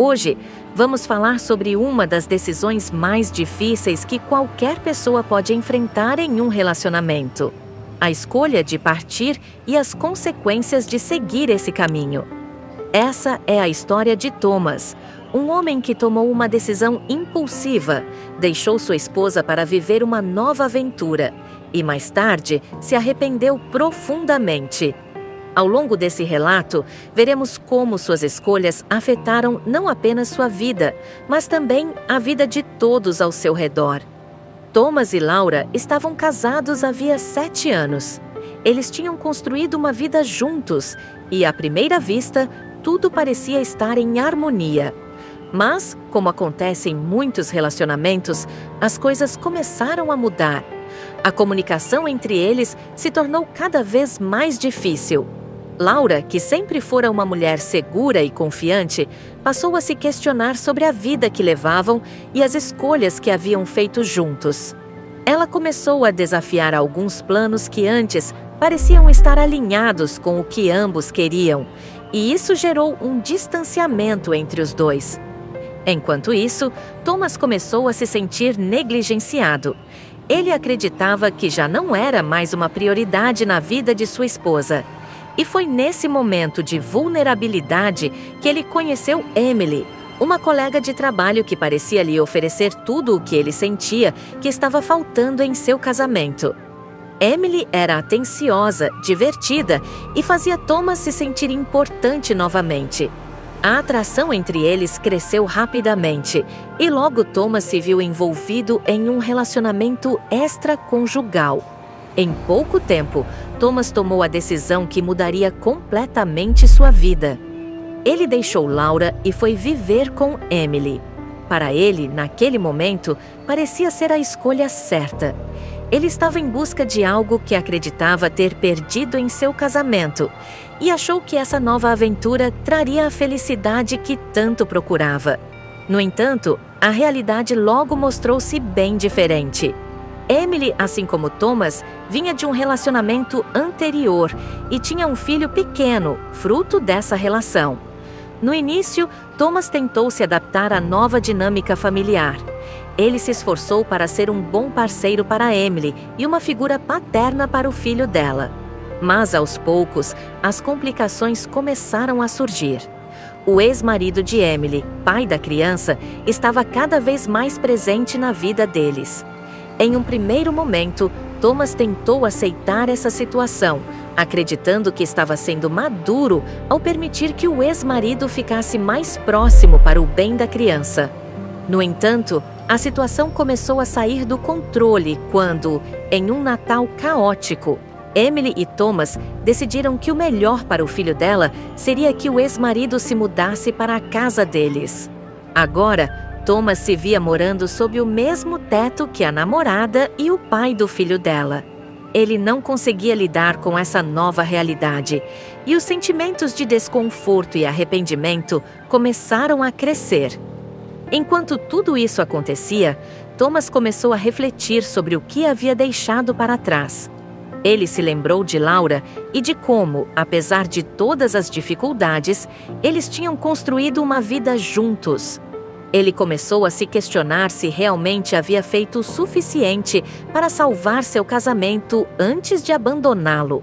Hoje, vamos falar sobre uma das decisões mais difíceis que qualquer pessoa pode enfrentar em um relacionamento: a escolha de partir e as consequências de seguir esse caminho. Essa é a história de Thomas, um homem que tomou uma decisão impulsiva, deixou sua esposa para viver uma nova aventura e, mais tarde, se arrependeu profundamente. Ao longo desse relato, veremos como suas escolhas afetaram não apenas sua vida, mas também a vida de todos ao seu redor. Thomas e Laura estavam casados havia 7 anos. Eles tinham construído uma vida juntos e, à primeira vista, tudo parecia estar em harmonia. Mas, como acontece em muitos relacionamentos, as coisas começaram a mudar. A comunicação entre eles se tornou cada vez mais difícil. Laura, que sempre fora uma mulher segura e confiante, passou a se questionar sobre a vida que levavam e as escolhas que haviam feito juntos. Ela começou a desafiar alguns planos que antes pareciam estar alinhados com o que ambos queriam, e isso gerou um distanciamento entre os dois. Enquanto isso, Thomas começou a se sentir negligenciado. Ele acreditava que já não era mais uma prioridade na vida de sua esposa. E foi nesse momento de vulnerabilidade que ele conheceu Emily, uma colega de trabalho que parecia lhe oferecer tudo o que ele sentia que estava faltando em seu casamento. Emily era atenciosa, divertida e fazia Thomas se sentir importante novamente. A atração entre eles cresceu rapidamente e logo Thomas se viu envolvido em um relacionamento extraconjugal. Em pouco tempo, Thomas tomou a decisão que mudaria completamente sua vida. Ele deixou Laura e foi viver com Emily. Para ele, naquele momento, parecia ser a escolha certa. Ele estava em busca de algo que acreditava ter perdido em seu casamento e achou que essa nova aventura traria a felicidade que tanto procurava. No entanto, a realidade logo mostrou-se bem diferente. Emily, assim como Thomas, vinha de um relacionamento anterior e tinha um filho pequeno, fruto dessa relação. No início, Thomas tentou se adaptar à nova dinâmica familiar. Ele se esforçou para ser um bom parceiro para Emily e uma figura paterna para o filho dela. Mas, aos poucos, as complicações começaram a surgir. O ex-marido de Emily, pai da criança, estava cada vez mais presente na vida deles. Em um primeiro momento, Thomas tentou aceitar essa situação, acreditando que estava sendo maduro ao permitir que o ex-marido ficasse mais próximo para o bem da criança. No entanto, a situação começou a sair do controle quando, em um Natal caótico, Emily e Thomas decidiram que o melhor para o filho dela seria que o ex-marido se mudasse para a casa deles. Agora, Thomas se via morando sob o mesmo teto que a namorada e o pai do filho dela. Ele não conseguia lidar com essa nova realidade e os sentimentos de desconforto e arrependimento começaram a crescer. Enquanto tudo isso acontecia, Thomas começou a refletir sobre o que havia deixado para trás. Ele se lembrou de Laura e de como, apesar de todas as dificuldades, eles tinham construído uma vida juntos. Ele começou a se questionar se realmente havia feito o suficiente para salvar seu casamento antes de abandoná-lo.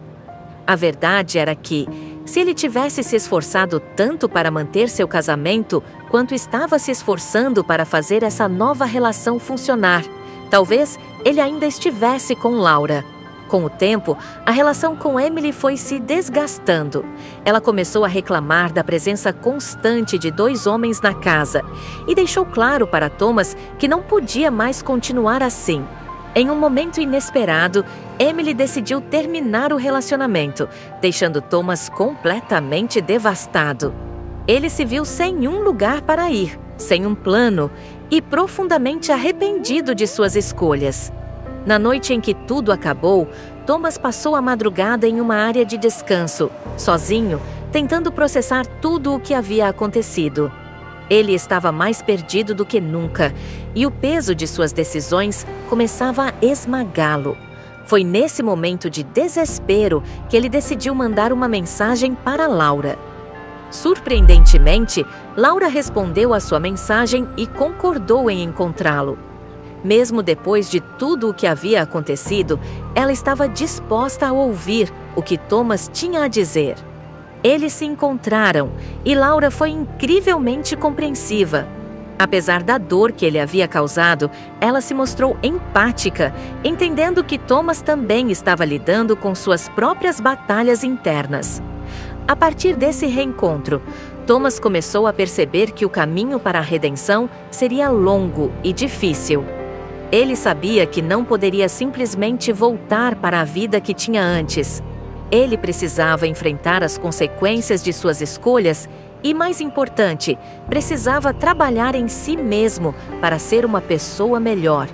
A verdade era que, se ele tivesse se esforçado tanto para manter seu casamento quanto estava se esforçando para fazer essa nova relação funcionar, talvez ele ainda estivesse com Laura. Com o tempo, a relação com Emily foi se desgastando. Ela começou a reclamar da presença constante de 2 homens na casa e deixou claro para Thomas que não podia mais continuar assim. Em um momento inesperado, Emily decidiu terminar o relacionamento, deixando Thomas completamente devastado. Ele se viu sem um lugar para ir, sem um plano e profundamente arrependido de suas escolhas. Na noite em que tudo acabou, Thomas passou a madrugada em uma área de descanso, sozinho, tentando processar tudo o que havia acontecido. Ele estava mais perdido do que nunca, e o peso de suas decisões começava a esmagá-lo. Foi nesse momento de desespero que ele decidiu mandar uma mensagem para Laura. Surpreendentemente, Laura respondeu à sua mensagem e concordou em encontrá-lo. Mesmo depois de tudo o que havia acontecido, ela estava disposta a ouvir o que Thomas tinha a dizer. Eles se encontraram e Laura foi incrivelmente compreensiva. Apesar da dor que ele havia causado, ela se mostrou empática, entendendo que Thomas também estava lidando com suas próprias batalhas internas. A partir desse reencontro, Thomas começou a perceber que o caminho para a redenção seria longo e difícil. Ele sabia que não poderia simplesmente voltar para a vida que tinha antes. Ele precisava enfrentar as consequências de suas escolhas e, mais importante, precisava trabalhar em si mesmo para ser uma pessoa melhor.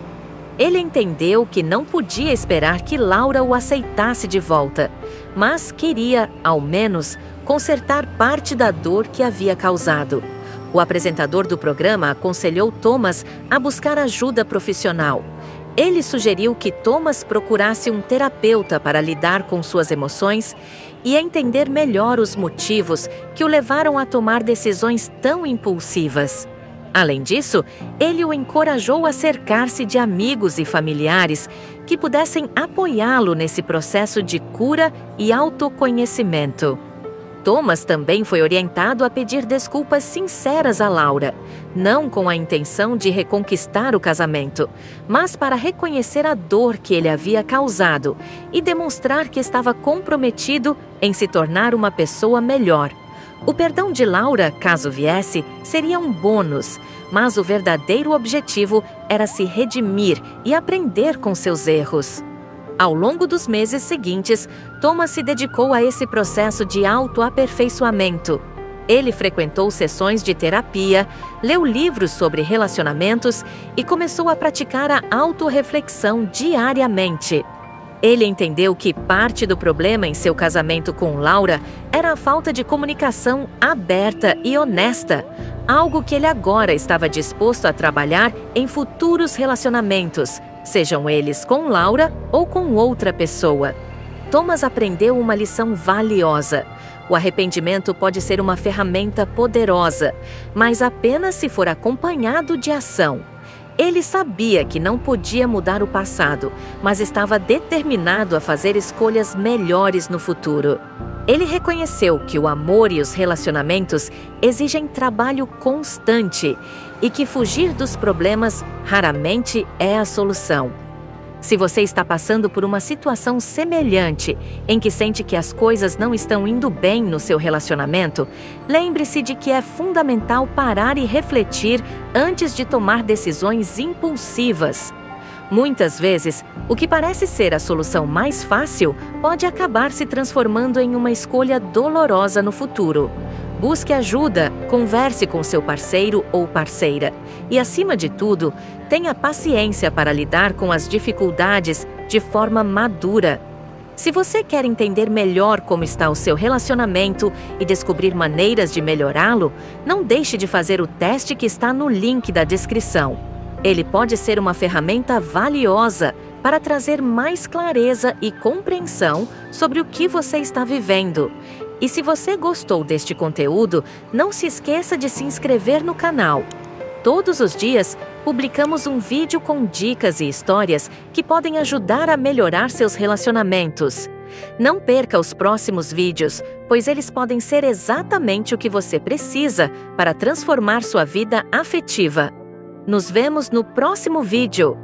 Ele entendeu que não podia esperar que Laura o aceitasse de volta, mas queria, ao menos, consertar parte da dor que havia causado. O apresentador do programa aconselhou Thomas a buscar ajuda profissional. Ele sugeriu que Thomas procurasse um terapeuta para lidar com suas emoções e entender melhor os motivos que o levaram a tomar decisões tão impulsivas. Além disso, ele o encorajou a cercar-se de amigos e familiares que pudessem apoiá-lo nesse processo de cura e autoconhecimento. Thomas também foi orientado a pedir desculpas sinceras a Laura, não com a intenção de reconquistar o casamento, mas para reconhecer a dor que ele havia causado e demonstrar que estava comprometido em se tornar uma pessoa melhor. O perdão de Laura, caso viesse, seria um bônus, mas o verdadeiro objetivo era se redimir e aprender com seus erros. Ao longo dos meses seguintes, Thomas se dedicou a esse processo de autoaperfeiçoamento. Ele frequentou sessões de terapia, leu livros sobre relacionamentos e começou a praticar a autorreflexão diariamente. Ele entendeu que parte do problema em seu casamento com Laura era a falta de comunicação aberta e honesta, algo que ele agora estava disposto a trabalhar em futuros relacionamentos, sejam eles com Laura ou com outra pessoa. Thomas aprendeu uma lição valiosa. O arrependimento pode ser uma ferramenta poderosa, mas apenas se for acompanhado de ação. Ele sabia que não podia mudar o passado, mas estava determinado a fazer escolhas melhores no futuro. Ele reconheceu que o amor e os relacionamentos exigem trabalho constante e que fugir dos problemas raramente é a solução. Se você está passando por uma situação semelhante, em que sente que as coisas não estão indo bem no seu relacionamento, lembre-se de que é fundamental parar e refletir antes de tomar decisões impulsivas. Muitas vezes, o que parece ser a solução mais fácil pode acabar se transformando em uma escolha dolorosa no futuro. Busque ajuda, converse com seu parceiro ou parceira e, acima de tudo, tenha paciência para lidar com as dificuldades de forma madura. Se você quer entender melhor como está o seu relacionamento e descobrir maneiras de melhorá-lo, não deixe de fazer o teste que está no link da descrição. Ele pode ser uma ferramenta valiosa para trazer mais clareza e compreensão sobre o que você está vivendo. E se você gostou deste conteúdo, não se esqueça de se inscrever no canal. Todos os dias, publicamos um vídeo com dicas e histórias que podem ajudar a melhorar seus relacionamentos. Não perca os próximos vídeos, pois eles podem ser exatamente o que você precisa para transformar sua vida afetiva. Nos vemos no próximo vídeo.